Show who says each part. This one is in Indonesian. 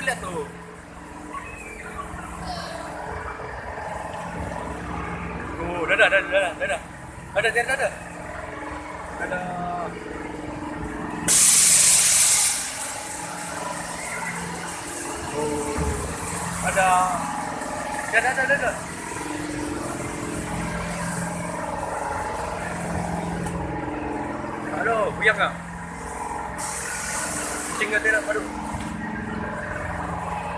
Speaker 1: lihat tuh. Tuh, dadah, dadah, dadah, dadah. Dadah, dadah, dadah. Dadah. Tuh. Dadah. Dadah, dadah, dadah. Halo, buyang nggak? Kucing nggak tidak, aduh.